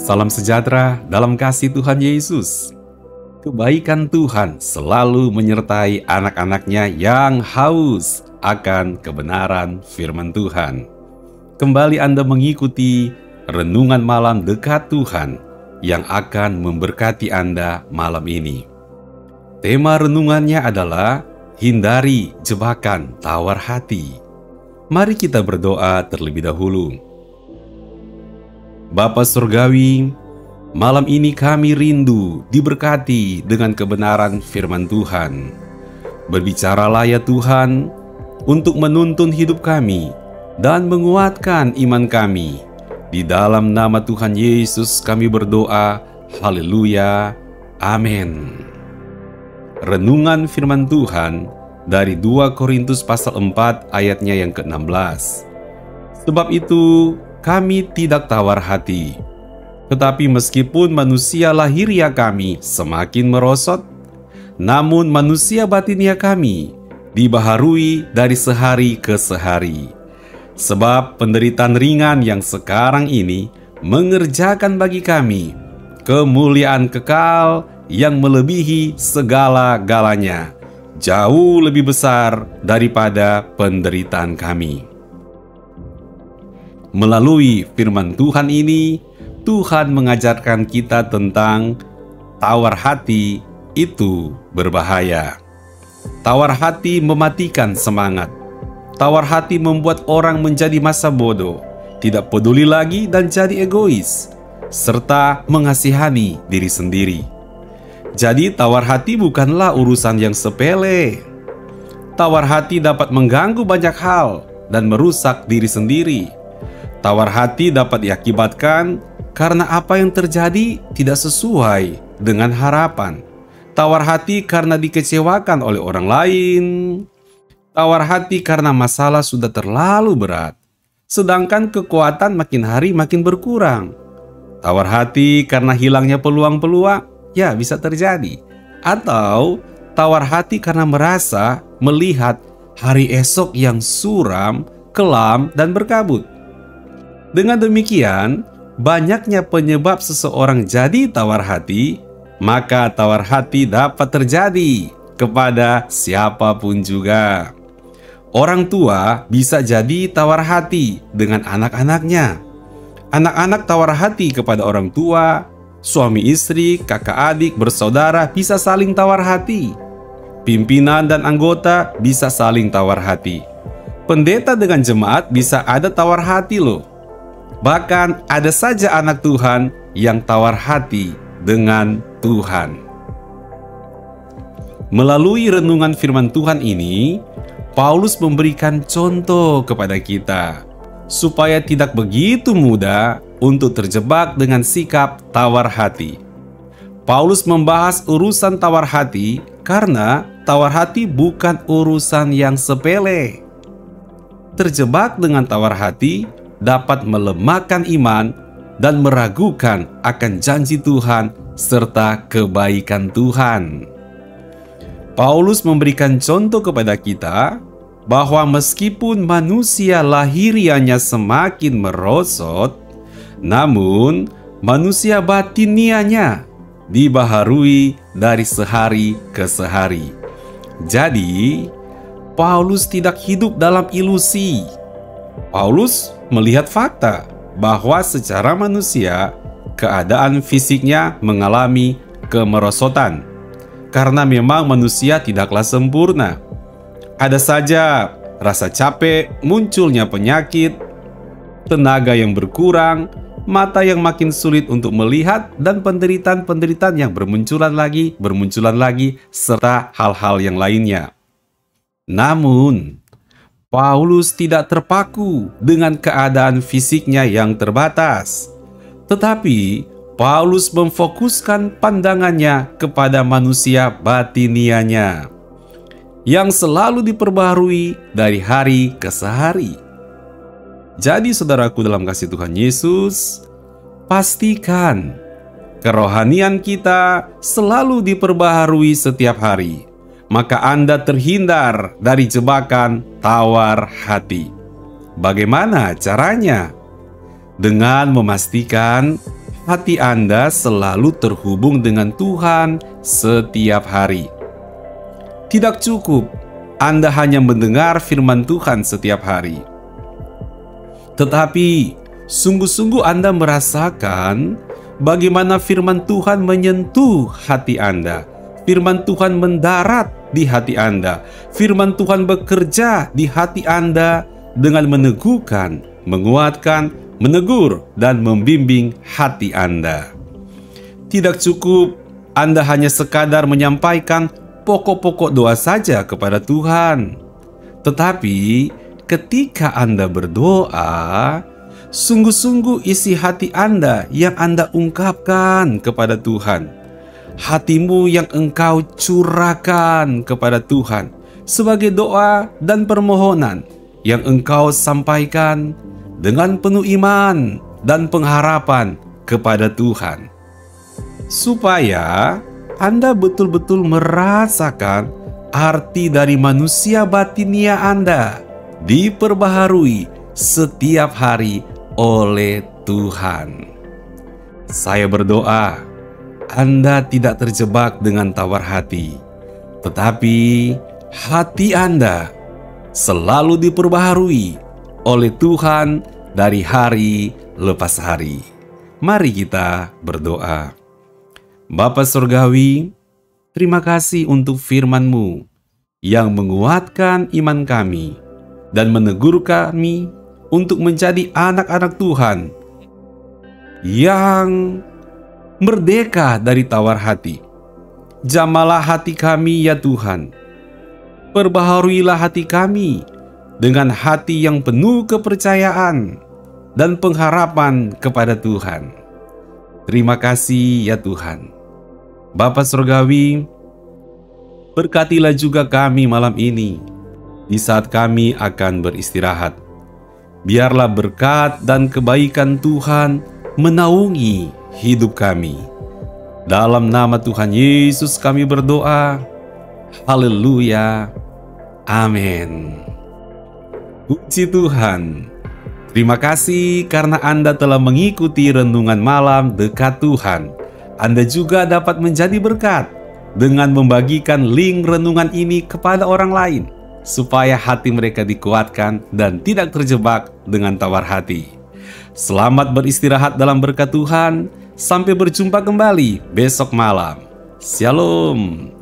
Salam sejahtera dalam kasih Tuhan Yesus. Kebaikan Tuhan selalu menyertai anak-anaknya yang haus akan kebenaran firman Tuhan. Kembali Anda mengikuti renungan malam dekat Tuhan yang akan memberkati Anda malam ini. Tema renungannya adalah hindari jebakan tawar hati. Mari kita berdoa terlebih dahulu. Bapa Surgawi, malam ini kami rindu diberkati dengan kebenaran firman Tuhan. Berbicaralah ya Tuhan, untuk menuntun hidup kami dan menguatkan iman kami. Di dalam nama Tuhan Yesus kami berdoa, haleluya, amin. Renungan firman Tuhan dari 2 Korintus pasal 4 ayatnya yang ke-16. Sebab itu, kami tidak tawar hati. Tetapi meskipun manusia lahiriah kami semakin merosot, namun manusia batiniah kami dibaharui dari sehari ke sehari. Sebab penderitaan ringan yang sekarang ini mengerjakan bagi kami kemuliaan kekal yang melebihi segala-galanya, jauh lebih besar daripada penderitaan kami. Melalui firman Tuhan ini, Tuhan mengajarkan kita tentang tawar hati itu berbahaya. Tawar hati mematikan semangat. Tawar hati membuat orang menjadi masa bodoh, tidak peduli lagi dan jadi egois, serta mengasihani diri sendiri. Jadi tawar hati bukanlah urusan yang sepele. Tawar hati dapat mengganggu banyak hal dan merusak diri sendiri. Tawar hati dapat diakibatkan karena apa yang terjadi tidak sesuai dengan harapan. Tawar hati karena dikecewakan oleh orang lain. Tawar hati karena masalah sudah terlalu berat, sedangkan kekuatan makin hari makin berkurang. Tawar hati karena hilangnya peluang-peluang, ya bisa terjadi. Atau tawar hati karena merasa melihat hari esok yang suram, kelam, dan berkabut. Dengan demikian, banyaknya penyebab seseorang jadi tawar hati, maka tawar hati dapat terjadi kepada siapapun juga. Orang tua bisa jadi tawar hati dengan anak-anaknya. Anak-anak tawar hati kepada orang tua, suami istri, kakak adik, bersaudara bisa saling tawar hati. Pimpinan dan anggota bisa saling tawar hati. Pendeta dengan jemaat bisa ada tawar hati loh. Bahkan ada saja anak Tuhan yang tawar hati dengan Tuhan. Melalui renungan firman Tuhan ini, Paulus memberikan contoh kepada kita supaya tidak begitu mudah untuk terjebak dengan sikap tawar hati. Paulus membahas urusan tawar hati karena tawar hati bukan urusan yang sepele. Terjebak dengan tawar hati dapat melemahkan iman dan meragukan akan janji Tuhan serta kebaikan Tuhan. Paulus memberikan contoh kepada kita bahwa meskipun manusia lahiriahnya semakin merosot, namun manusia batiniahnya dibaharui dari sehari ke sehari. Jadi, Paulus tidak hidup dalam ilusi. Paulus melihat fakta bahwa secara manusia keadaan fisiknya mengalami kemerosotan karena memang manusia tidaklah sempurna. Ada saja rasa capek, munculnya penyakit, tenaga yang berkurang, mata yang makin sulit untuk melihat, dan penderitaan-penderitaan yang bermunculan lagi, serta hal-hal yang lainnya. Namun, Paulus tidak terpaku dengan keadaan fisiknya yang terbatas. Tetapi, Paulus memfokuskan pandangannya kepada manusia batiniahnya yang selalu diperbaharui dari hari ke sehari. Jadi saudaraku dalam kasih Tuhan Yesus, pastikan kerohanian kita selalu diperbaharui setiap hari. Maka Anda terhindar dari jebakan tawar hati. Bagaimana caranya? Dengan memastikan hati Anda selalu terhubung dengan Tuhan setiap hari. Tidak cukup Anda hanya mendengar firman Tuhan setiap hari, tetapi sungguh-sungguh Anda merasakan bagaimana firman Tuhan menyentuh hati Anda. Firman Tuhan mendarat di hati Anda. Firman Tuhan bekerja di hati Anda dengan meneguhkan, menguatkan, menegur, dan membimbing hati Anda. Tidak cukup Anda hanya sekadar menyampaikan pokok-pokok doa saja kepada Tuhan, tetapi ketika Anda berdoa, sungguh-sungguh isi hati Anda yang Anda ungkapkan kepada Tuhan. Hatimu yang engkau curahkan kepada Tuhan sebagai doa dan permohonan yang engkau sampaikan dengan penuh iman dan pengharapan kepada Tuhan, supaya Anda betul-betul merasakan arti dari manusia batinia Anda diperbaharui setiap hari oleh Tuhan. Saya berdoa Anda tidak terjebak dengan tawar hati, tetapi hati Anda selalu diperbaharui oleh Tuhan dari hari lepas hari. Mari kita berdoa. Bapa Surgawi, terima kasih untuk firman-Mu yang menguatkan iman kami dan menegur kami untuk menjadi anak-anak Tuhan yang merdeka dari tawar hati. Jamalah hati kami ya Tuhan. Perbaharuilah hati kami dengan hati yang penuh kepercayaan dan pengharapan kepada Tuhan. Terima kasih ya Tuhan. Bapa Surgawi, berkatilah juga kami malam ini di saat kami akan beristirahat. Biarlah berkat dan kebaikan Tuhan menaungi hidup kami. Dalam nama Tuhan Yesus kami berdoa. Haleluya. Amin. Puji Tuhan. Terima kasih karena Anda telah mengikuti renungan malam dekat Tuhan. Anda juga dapat menjadi berkat dengan membagikan link renungan ini kepada orang lain, supaya hati mereka dikuatkan dan tidak terjebak dengan tawar hati. Selamat beristirahat dalam berkat Tuhan. Sampai berjumpa kembali besok malam. Shalom.